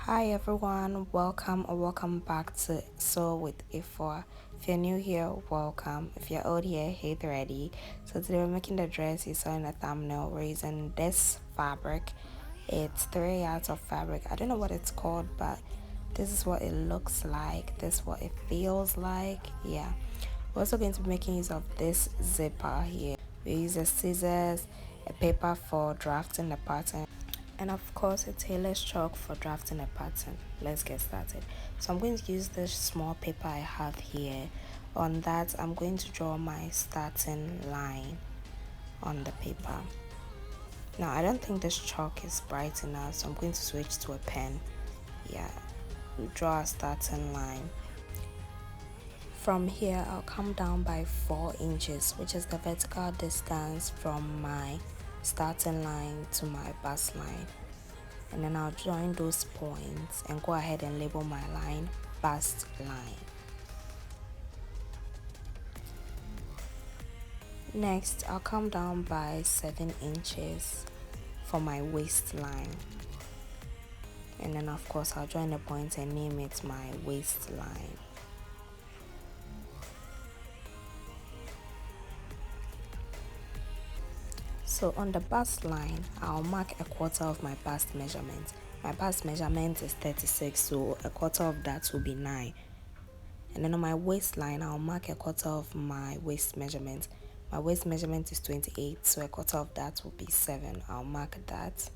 Hi everyone, welcome or welcome back to Sew with A4. If you're new here, welcome. If you're old here, hey thready. So today we're making the dress you saw in the thumbnail. We're using this fabric. It's 3 yards of fabric. I don't know what it's called, but this is what it looks like. This is what it feels like. Yeah. We're also going to be making use of this zipper here. We use the scissors, a paper for drafting the pattern, and of course a tailor's chalk for drafting a pattern. Let's get started. So I'm going to use this small paper I have here. On that, I'm going to draw my starting line on the paper. Now I don't think this chalk is bright enough, so I'm going to switch to a pen. Yeah, we draw a starting line. From here, I'll come down by 4 inches, which is the vertical distance from my starting line to my bust line. And then I'll join those points and go ahead and label my line bust line. Next, I'll come down by 7 inches for my waistline. And then of course I'll join the points and name it my waistline. So on the bust line, I'll mark a quarter of my bust measurement. My bust measurement is 36, so a quarter of that will be 9. And then on my waistline, I'll mark a quarter of my waist measurement. My waist measurement is 28, so a quarter of that will be 7. I'll mark that.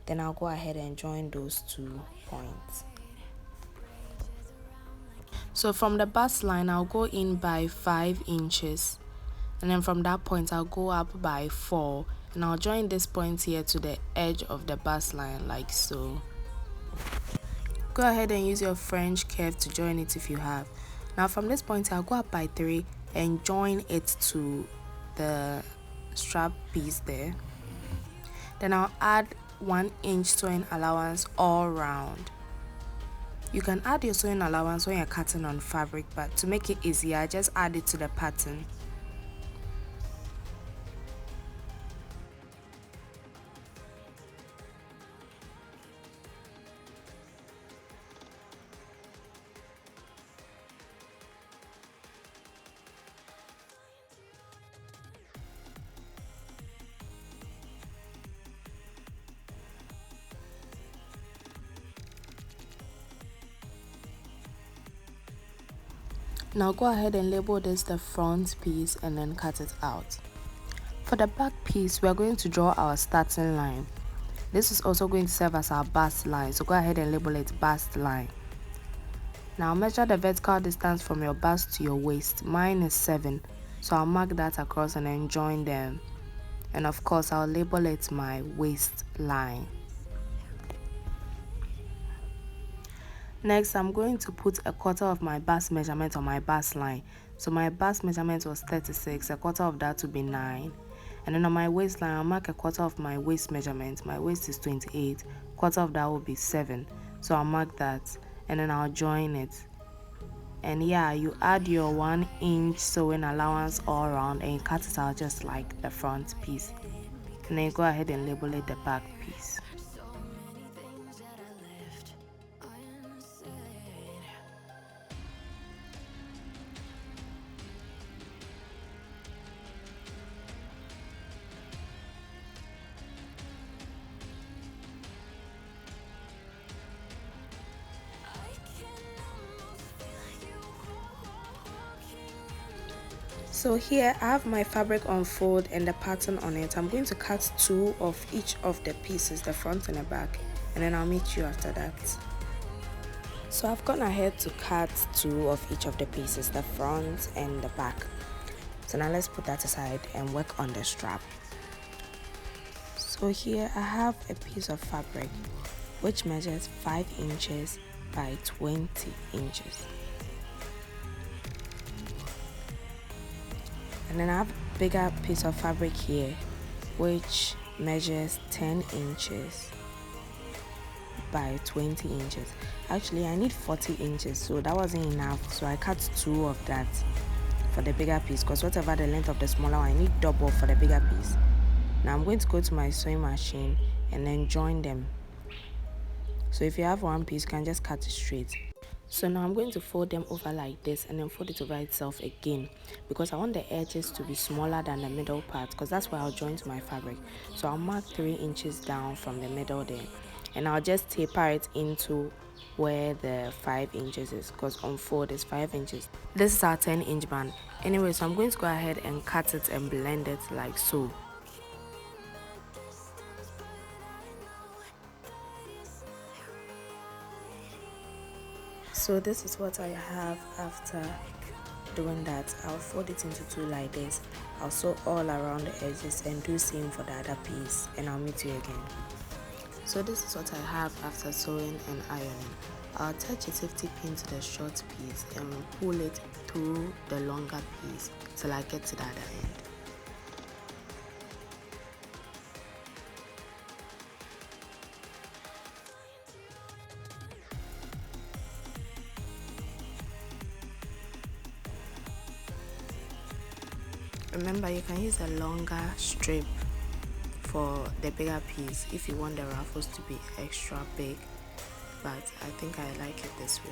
Then I'll go ahead and join those 2 points. So from the bust line, I'll go in by 5 inches. And then from that point I'll go up by 4, and I'll join this point here to the edge of the bust line like so. Go ahead and use your French curve to join it if you have. Now from this point I'll go up by 3 and join it to the strap piece there. Then I'll add 1 inch sewing allowance all round. You can add your sewing allowance when you're cutting on fabric, but to make it easier I just add it to the pattern. Now go ahead and label this the front piece and then cut it out. For the back piece, we are going to draw our starting line. This is also going to serve as our bust line, so go ahead and label it bust line. Now measure the vertical distance from your bust to your waist. Mine is 7, so I'll mark that across and then join them. And of course I'll label it my waist line. Next, I'm going to put a quarter of my bust measurement on my bust line. So my bust measurement was 36, a quarter of that will be 9. And then on my waistline, I'll mark a quarter of my waist measurement. My waist is 28, quarter of that will be 7. So I'll mark that and then I'll join it. And yeah, you add your 1 inch sewing allowance all around and you cut it out just like the front piece. And then go ahead and label it the back piece. So here I have my fabric unfold and the pattern on it. I'm going to cut 2 of each of the pieces, the front and the back, and then I'll meet you after that. So I've gone ahead to cut 2 of each of the pieces, the front and the back. So now let's put that aside and work on the strap. So here I have a piece of fabric which measures 5 inches by 20 inches. And then I have a bigger piece of fabric here which measures 10 inches by 20 inches. Actually I need 40 inches, so that wasn't enough, so I cut 2 of that for the bigger piece, because whatever the length of the smaller one, I need double for the bigger piece. Now I'm going to go to my sewing machine and then join them. So if you have one piece, you can just cut it straight. So now I'm going to fold them over like this and then fold it over itself again, because I want the edges to be smaller than the middle part, because that's where I'll join to my fabric. So I'll mark 3 inches down from the middle there, and I'll just taper it into where the 5 inches is, because on fold is 5 inches. This is our 10-inch band. Anyway, so I'm going to go ahead and cut it and blend it like so. So this is what I have after doing that. I'll fold it into 2 like this. I'll sew all around the edges and do same for the other piece, and I'll meet you again. So this is what I have after sewing and ironing. I'll attach a safety pin to the short piece and pull it through the longer piece till I get to the other end. Remember, you can use a longer strip for the bigger piece if you want the ruffles to be extra big, but I think I like it this way.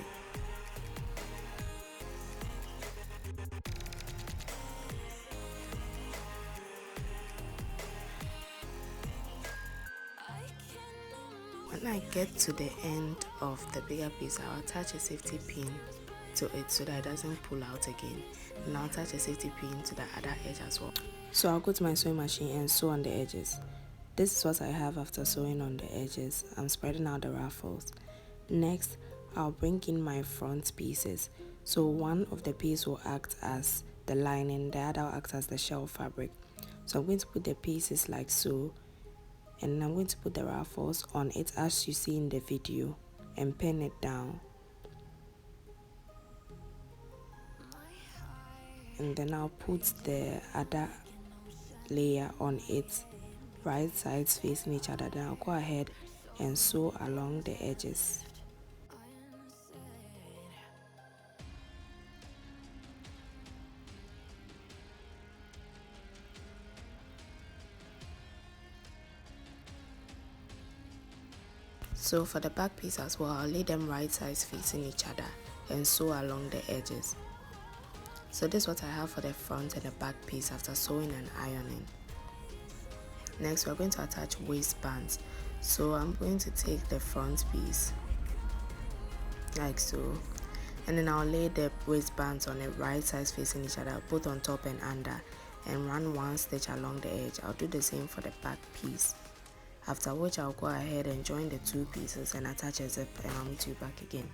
When I get to the end of the bigger piece, I'll attach a safety pin to it so that it doesn't pull out again, and I'll attach a safety pin to the other edge as well. So I'll go to my sewing machine and sew on the edges. This is what I have after sewing on the edges. I'm spreading out the ruffles. Next, I'll bring in my front pieces. So one of the pieces will act as the lining, the other will act as the shell fabric. So I'm going to put the pieces like so, and I'm going to put the ruffles on it as you see in the video and pin it down. And then I'll put the other layer on it, right sides facing each other. Then I'll go ahead and sew along the edges. So for the back piece as well, I'll lay them right sides facing each other and sew along the edges. So this is what I have for the front and the back piece after sewing and ironing. Next, we're going to attach waistbands. So I'm going to take the front piece like so, and then I'll lay the waistbands on the right sides facing each other, both on top and under, and run 1 stitch along the edge. I'll do the same for the back piece, after which I'll go ahead and join the 2 pieces and attach a zip, and I'll meet you back again.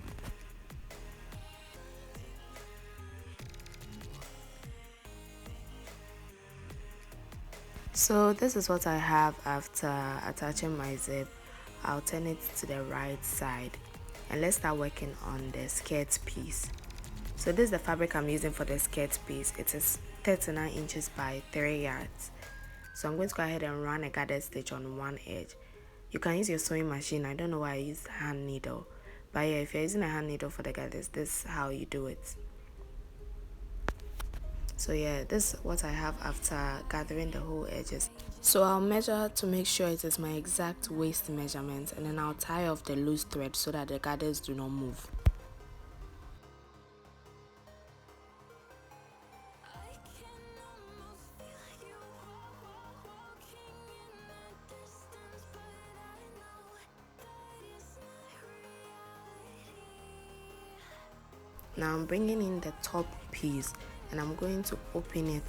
So this is what I have after attaching my zip. I'll turn it to the right side, and let's start working on the skirt piece. So this is the fabric I'm using for the skirt piece. It is 39 inches by 3 yards. So I'm going to go ahead and run a gathered stitch on one edge. You can use your sewing machine. I don't know why I use hand needle, but yeah, if you're using a hand needle for the gathers, this is how you do it. So yeah, this is what I have after gathering the whole edges. So I'll measure to make sure it is my exact waist measurement, and then I'll tie off the loose thread so that the gathers do not move. Now I'm bringing in the top piece, and I'm going to open it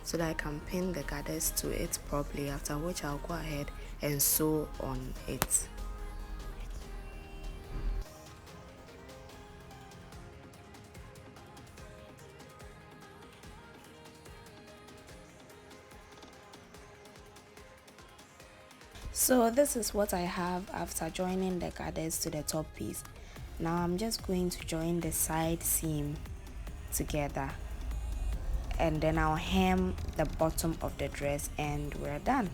so that I can pin the gathers to it properly, after which I'll go ahead and sew on it. So this is what I have after joining the gathers to the top piece. Now I'm just going to join the side seam together, and then I'll hem the bottom of the dress, and we're done.